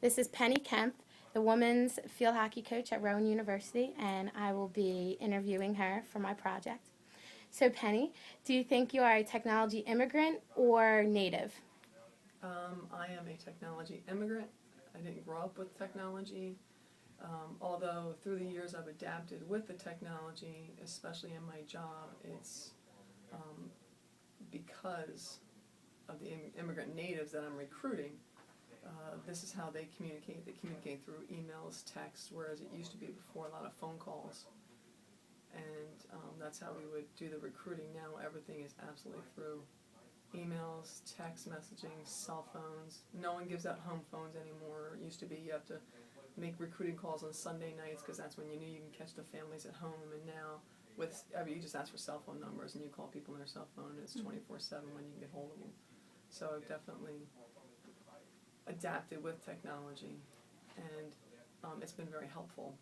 This is Penny Kemp, the women's field hockey coach at Rowan University, and I will be interviewing her for my project. So, Penny, do you think you are a technology immigrant or native? I am a technology immigrant. I didn't grow up with technology, although through the years I've adapted with the technology, especially in my job. It's because of the immigrant natives that I'm recruiting. This is how they communicate. They communicate through emails, text, whereas it used to be before a lot of phone calls. And that's how we would do the recruiting. Now everything is absolutely through emails, text messaging, cell phones. No one gives out home phones anymore. It used to be you have to make recruiting calls on Sunday nights because that's when you knew you can catch the families at home. And now you just ask for cell phone numbers and you call people on their cell phone and it's 24/7 when you can get hold of them. So I've definitely adapted with technology, and it's been very helpful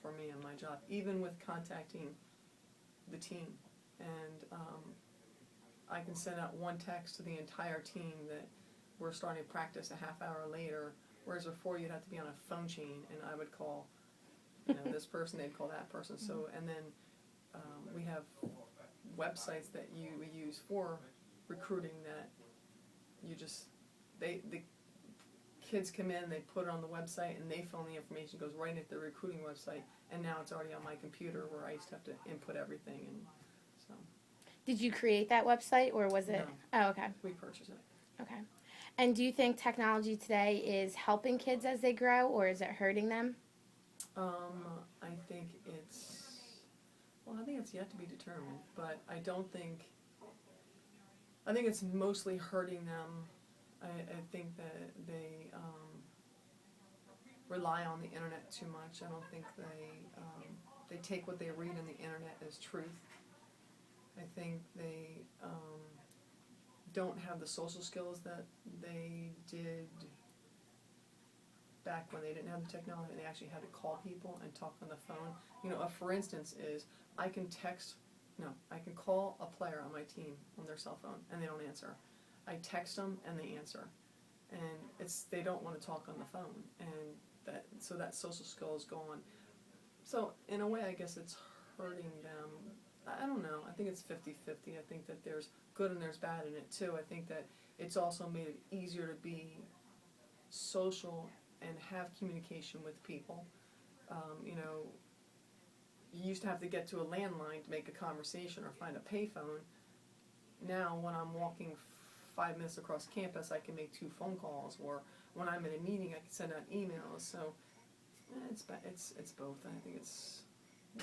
for me in my job, even with contacting the team. And I can send out one text to the entire team that we're starting practice a half hour later, whereas before you'd have to be on a phone chain, and I would call this person, they'd call that person. So, and then we have websites that we use for recruiting that you just, the kids come in, they put it on the website, and they fill in the information, goes right into the recruiting website, and now it's already on my computer where I used to have to input everything, and so. Did you create that website or was it? No. Oh, okay. We purchase it. Okay. And do you think technology today is helping kids as they grow or is it hurting them? I think I think it's yet to be determined, but I think it's mostly hurting them. I think that they rely on the internet too much. I don't think they take what they read on the internet as truth. I think they don't have the social skills that they did back when they didn't have the technology and they actually had to call people and talk on the phone. For instance is I can call a player on my team on their cell phone and they don't answer. I text them and they answer. And they don't want to talk on the phone, and so that social skill is gone. So in a way I guess it's hurting them. I don't know. I think it's 50-50. I think that there's good and there's bad in it too. I think that it's also made it easier to be social and have communication with people. You used to have to get to a landline to make a conversation or find a payphone. Now when I'm walking 5 minutes across campus, I can make 2 phone calls, or when I'm in a meeting, I can send out emails. So it's both. I think it's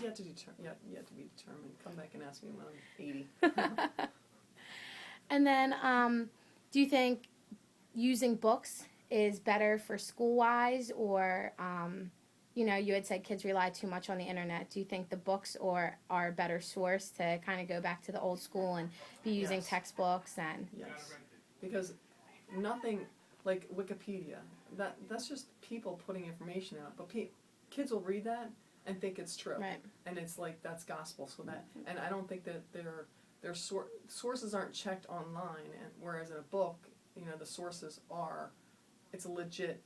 yet to be determined. Come back and ask me when I'm 80. And then, do you think using books is better for school-wise or, you had said kids rely too much on the internet. Do you think the books are a better source to kind of go back to the old school and be using Yes. textbooks and? Yes, because nothing like Wikipedia. That's just people putting information out, but kids will read that and think it's true, Right. and it's like that's gospel. So and I don't think that their sources aren't checked online, and whereas in a book, the sources are, it's a legit,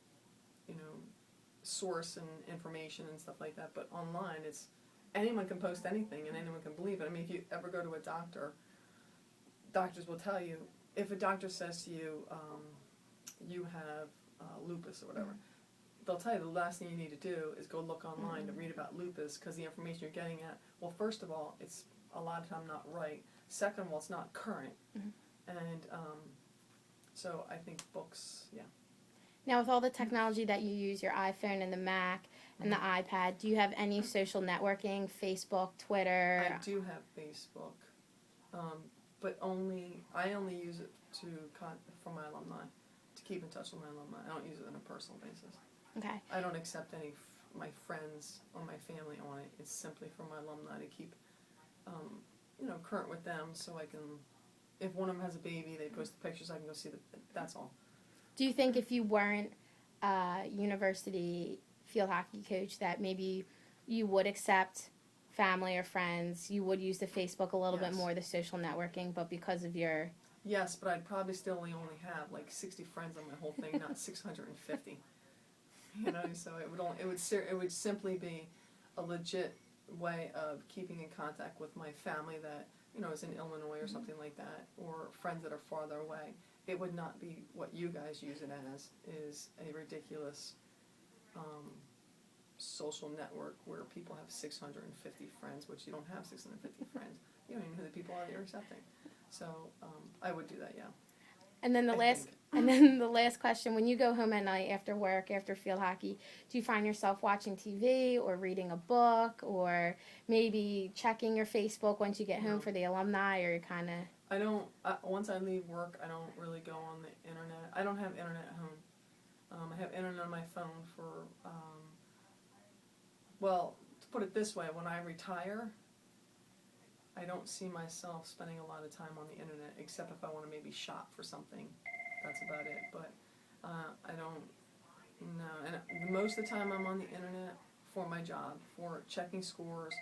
source and information and stuff like that. But online, it's anyone can post anything and anyone can believe it. I mean, if you ever go to a doctor, doctors will tell you, if a doctor says to you, you have lupus or whatever, they'll tell you the last thing you need to do is go look online to read about lupus, because the information you're getting at, well, first of all, it's a lot of time not right. Second of all, it's not current. And so I think books, yeah. Now, with all the technology that you use, your iPhone and the Mac and the iPad, do you have any social networking, Facebook, Twitter? I do have Facebook, but I only use it for my alumni, to keep in touch with my alumni. I don't use it on a personal basis. Okay. I don't accept any my friends or my family on it. It's simply for my alumni to keep, current with them, so I can, if one of them has a baby, they post the pictures, I can go see that's all. Do you think if you weren't a university field hockey coach that maybe you would accept family or friends, you would use the Facebook a little bit Yes. more, the social networking, but because of your... Yes, but I'd probably still only have like 60 friends on my whole thing, not 650. You know, so it would simply be a legit way of keeping in contact with my family that, you know, is in Illinois or something like that, or friends that are farther away. It would not be what you guys use it as, is a ridiculous social network where people have 650 friends, which you don't have 650 friends. You don't even know who the people are that you're accepting. So I would do that, yeah. And then the last question: when you go home at night after work, after field hockey, do you find yourself watching TV or reading a book or maybe checking your Facebook once you get home for the alumni, or you kind of? I don't. Once I leave work, I don't really go on the internet. I don't have internet at home. I have internet on my phone for. Well, to put it this way, when I retire, I don't see myself spending a lot of time on the internet, except if I want to maybe shop for something. That's about it. But I don't. No, and most of the time I'm on the internet for my job, for checking scores,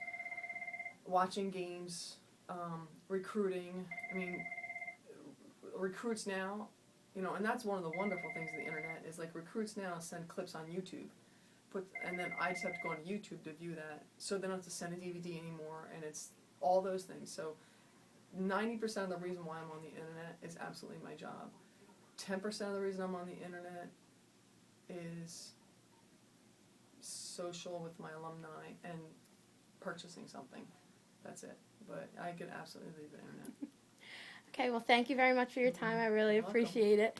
watching games, recruiting. I mean, recruits now, you know, and that's one of the wonderful things of the internet is like recruits now send clips on YouTube, and then I just have to go on YouTube to view that, so they don't have to send a DVD anymore, and it's all those things. So 90% of the reason why I'm on the internet is absolutely my job. 10% of the reason I'm on the internet is social with my alumni and purchasing something. That's it. But I could absolutely leave the internet. Okay, well, thank you very much for your time. I really You're welcome. appreciate it.